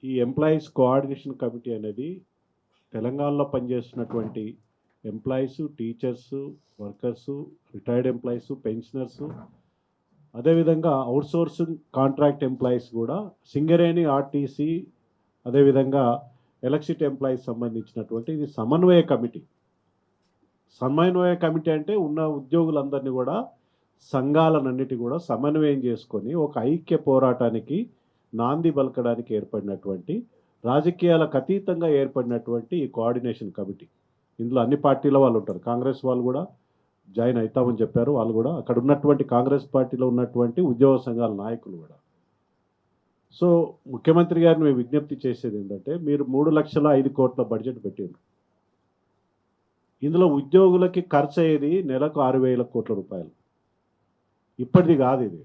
ఈ employees coordination committee అనేది తెలంగాణలో పనిచేస్తున్నటువంటి employees, teachers, workers, retired employees, pensioners, అదేవిధంగా అవుట్సోర్సింగ్ కాంట్రాక్ట్ ఎంప్లాయీస్ కూడా సింగరేణి, ఆర్టీసీ, అదేవిధంగా ఎలక్ట్రిసిటీ ఎంప్లాయీస్ సంబంధించినటువంటి ఇది సమన్వయ కమిటీ. సమన్వయ కమిటీ అంటే ఉన్న ఉద్యోగులందరినీ కూడా సంఘాలన్నిటి కూడా సమన్వయం చేసుకొని ఒక ఐక్య పోరాటానికి నాంది పలకడానికి ఏర్పడినటువంటి, రాజకీయాలకు అతీతంగా ఏర్పడినటువంటి ఈ కోఆర్డినేషన్ కమిటీ. ఇందులో అన్ని పార్టీల వాళ్ళు ఉంటారు. కాంగ్రెస్ వాళ్ళు కూడా జాయిన్ అవుతామని చెప్పారు. వాళ్ళు కూడా అక్కడ ఉన్నటువంటి కాంగ్రెస్ పార్టీలో ఉన్నటువంటి ఉద్యోగ సంఘాల నాయకులు కూడా. సో ముఖ్యమంత్రి గారిని మేము విజ్ఞప్తి చేసేది ఏంటంటే, మీరు 3,05,00,00,000 బడ్జెట్ పెట్టారు. ఇందులో ఉద్యోగులకి ఖర్చు అయ్యేది నెలకు 6,000 కోట్ల రూపాయలు. ఇప్పటిది కాదు, ఇది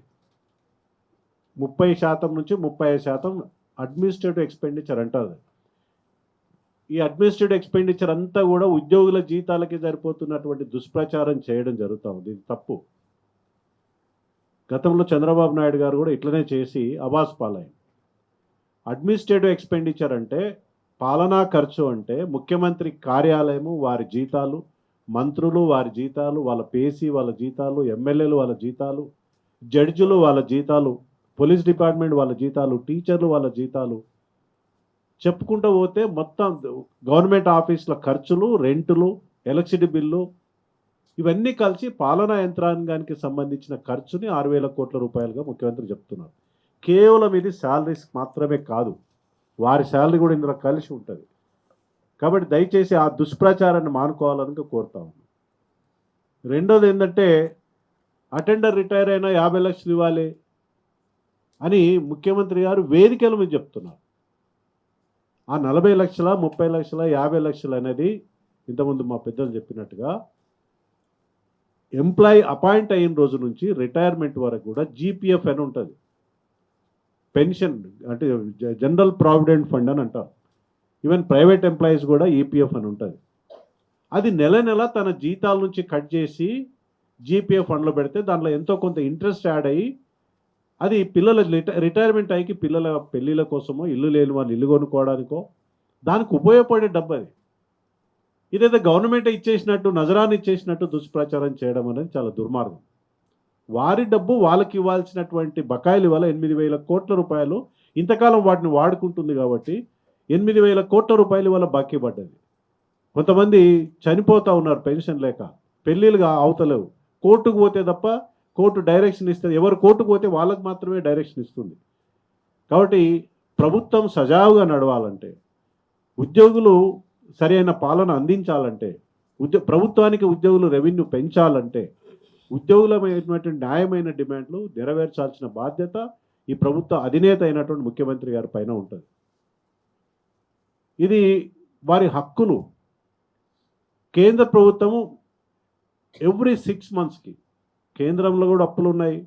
30% నుంచి 35% అడ్మినిస్ట్రేటివ్ ఎక్స్పెండిచర్ అంటారు. ఈ అడ్మినిస్ట్రేటివ్ ఎక్స్పెండిచర్ అంతా కూడా ఉద్యోగుల జీతాలకి సరిపోతున్నటువంటి దుష్ప్రచారం చేయడం జరుగుతూ ఉంది. ఇది తప్పు. గతంలో చంద్రబాబు నాయుడు గారు కూడా ఇట్లనే చేసి అవాస్ పాలైంది. అడ్మినిస్ట్రేటివ్ ఎక్స్పెండిచర్ అంటే పాలనా ఖర్చు, అంటే ముఖ్యమంత్రి కార్యాలయము వారి జీతాలు, మంత్రులు వారి జీతాలు, వాళ్ళ పేసీ వాళ్ళ జీతాలు, ఎమ్మెల్యేలు వాళ్ళ జీతాలు, జడ్జిలు వాళ్ళ జీతాలు, పోలీస్ డిపార్ట్మెంట్ వాళ్ళ జీతాలు, టీచర్లు వాళ్ళ జీతాలు, చెప్పుకుంటూ పోతే మొత్తం గవర్నమెంట్ ఆఫీసుల ఖర్చులు, రెంటులు, ఎలక్ట్రిసిటీ బిల్లు, ఇవన్నీ కలిసి పాలనా యంత్రాంగానికి సంబంధించిన ఖర్చుని 6,000 కోట్ల రూపాయలుగా ముఖ్యమంత్రి చెప్తున్నారు. కేవలం ఇది శాలరీస్ మాత్రమే కాదు, వారి శాలరీ కూడా ఇందులో కలిసి ఉంటుంది. కాబట్టి దయచేసి ఆ దుష్ప్రచారాన్ని మానుకోవాలని కోరుతా ఉన్నాను. రెండోది ఏంటంటే, అటెండర్ రిటైర్ అయినా 50 లక్షలు ఇవ్వాలి అని ముఖ్యమంత్రి గారు వేదికల మీద చెప్తున్నారు. ఆ 40 లక్షల, 30 లక్షల, 50 లక్షలు అనేది ఇంతకుముందు మా పెద్దలు చెప్పినట్టుగా ఎంప్లాయీ అపాయింట్ అయిన రోజు నుంచి రిటైర్మెంట్ వరకు కూడా జీపీఎఫ్ అని ఉంటుంది. పెన్షన్ అంటే జనరల్ ప్రావిడెంట్ ఫండ్ అని అంటారు. ఈవెన్ ప్రైవేట్ ఎంప్లాయీస్ కూడా ఈపీఎఫ్ అని ఉంటుంది. అది నెల నెల తన జీతాల నుంచి కట్ చేసి జీపీఎఫ్ ఫండ్లో పెడితే దాంట్లో ఎంతో కొంత ఇంట్రెస్ట్ యాడ్ అయ్యి, అది పిల్లల రిటైర్మెంట్ అయ్యి పిల్లల పెళ్ళిళ్ళ కోసమో, ఇల్లు లేని వాళ్ళు ఇల్లు కొనుక్కోవడానికో దానికి ఉపయోగపడే డబ్బు అది. ఇదైతే గవర్నమెంట్ ఇచ్చేసినట్టు, నజరాన్ని ఇచ్చేసినట్టు దుష్ప్రచారం చేయడం అనేది చాలా దుర్మార్గం. వారి డబ్బు వాళ్ళకి ఇవ్వాల్సినటువంటి బకాయిలు ఇవాళ 8,000 కోట్ల రూపాయలు, ఇంతకాలం వాటిని వాడుకుంటుంది కాబట్టి 8,000 కోట్ల రూపాయలు ఇవాళ బాకీ పడ్డది. కొంతమంది చనిపోతూ ఉన్నారు పెన్షన్ లేక, పెళ్ళిళ్ళుగా అవతలేవు. కోర్టుకు పోతే తప్ప కోర్టు డైరెక్షన్ ఇస్తుంది. ఎవరు కోర్టుకు పోతే వాళ్ళకు మాత్రమే డైరెక్షన్ ఇస్తుంది. కాబట్టి ప్రభుత్వం సజావుగా నడవాలంటే, ఉద్యోగులు సరైన పాలన అందించాలంటే, ప్రభుత్వానికి ఉద్యోగులు రెవెన్యూ పెంచాలంటే, ఉద్యోగులమైనటువంటి న్యాయమైన డిమాండ్లు నెరవేర్చాల్సిన బాధ్యత ఈ ప్రభుత్వ అధినేత అయినటువంటి ముఖ్యమంత్రి గారి పైన ఉంటుంది. ఇది వారి హక్కులు. కేంద్ర ప్రభుత్వము ఎవ్రీ 6 మంత్స్కి, కేంద్రంలో కూడా అప్పులు ఉన్నాయి,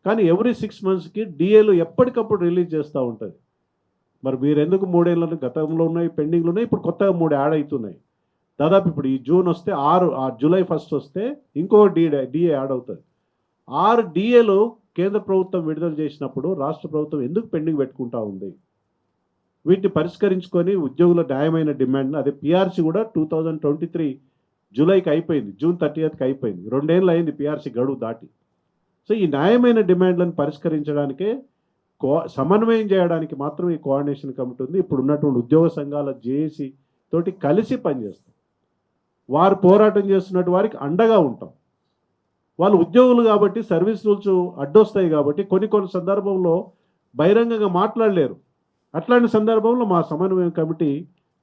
కానీ ఎవ్రీ 6 మంత్స్కి డిఏలు ఎప్పటికప్పుడు రిలీజ్ చేస్తూ ఉంటుంది. మరి మీరు ఎందుకు 3 ఏళ్ళను గతంలో ఉన్నాయి, పెండింగ్లు ఉన్నాయి, ఇప్పుడు కొత్తగా 3 యాడ్ అవుతున్నాయి. దాదాపు ఇప్పుడు ఈ జూన్ వస్తే 6, జూలై 1 వస్తే ఇంకో డిఏ యాడ్ అవుతుంది. 6 డిఏలు కేంద్ర ప్రభుత్వం విడుదల చేసినప్పుడు రాష్ట్ర ప్రభుత్వం ఎందుకు పెండింగ్ పెట్టుకుంటా ఉంది? వీటిని పరిష్కరించుకొని ఉద్యోగుల న్యాయమైన డిమాండ్, అదే పిఆర్సీ కూడా 2023 జూలైకి అయిపోయింది, జూన్ 30కి అయిపోయింది. 2 ఏళ్ళు అయింది పిఆర్సీ గడువు దాటి. సో ఈ న్యాయమైన డిమాండ్లను పరిష్కరించడానికే, సమన్వయం చేయడానికి మాత్రం ఈ కోఆర్డినేషన్ కమిటీ ఉంది. ఇప్పుడు ఉన్నటువంటి ఉద్యోగ సంఘాల జేఏసీ తోటి కలిసి పనిచేస్తాం. వారు పోరాటం చేస్తున్నట్టు వారికి అండగా ఉంటాం. వాళ్ళు ఉద్యోగులు కాబట్టి సర్వీస్ రూల్స్ అడ్డొస్తాయి కాబట్టి కొన్ని సందర్భంలో బహిరంగంగా మాట్లాడలేరు. అట్లాంటి సందర్భంలో మా సమన్వయం కమిటీ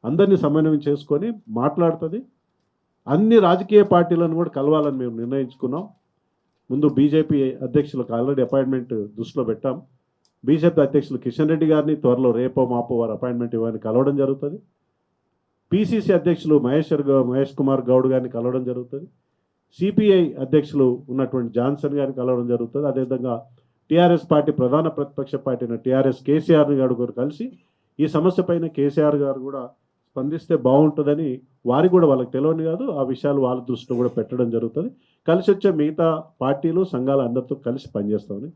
అందరినీ సమన్వయం చేసుకొని మాట్లాడుతుంది. అన్ని రాజకీయ పార్టీలను కూడా కలవాలని మేము నిర్ణయించుకున్నాం. ముందు బీజేపీ అధ్యక్షులకు ఆల్రెడీ అపాయింట్మెంట్ దృష్టిలో పెట్టాం. బీజేపీ అధ్యక్షులు కిషన్ రెడ్డి గారిని త్వరలో రేపో మాపో వారు అపాయింట్మెంట్ ఇవ్వని కలవడం జరుగుతుంది. పిసిసి అధ్యక్షులు మహేష్ కుమార్ గౌడ్ గారిని కలవడం జరుగుతుంది. సిపిఐ అధ్యక్షులు ఉన్నటువంటి జాన్సన్ గారిని కలవడం జరుగుతుంది. అదేవిధంగా టీఆర్ఎస్ పార్టీ ప్రధాన ప్రతిపక్ష పార్టీ అయిన టీఆర్ఎస్ కేసీఆర్ గారు కూడా కలిసి ఈ సమస్య పైన కేసీఆర్ గారు కూడా స్పందిస్తే బాగుంటుందని, వారికి కూడా వాళ్ళకి తెలియని కాదు, ఆ విషయాలు వాళ్ళ దృష్టిలో కూడా పెట్టడం జరుగుతుంది. కలిసి వచ్చే మిగతా పార్టీలు, సంఘాలు అందరితో కలిసి పనిచేస్తామని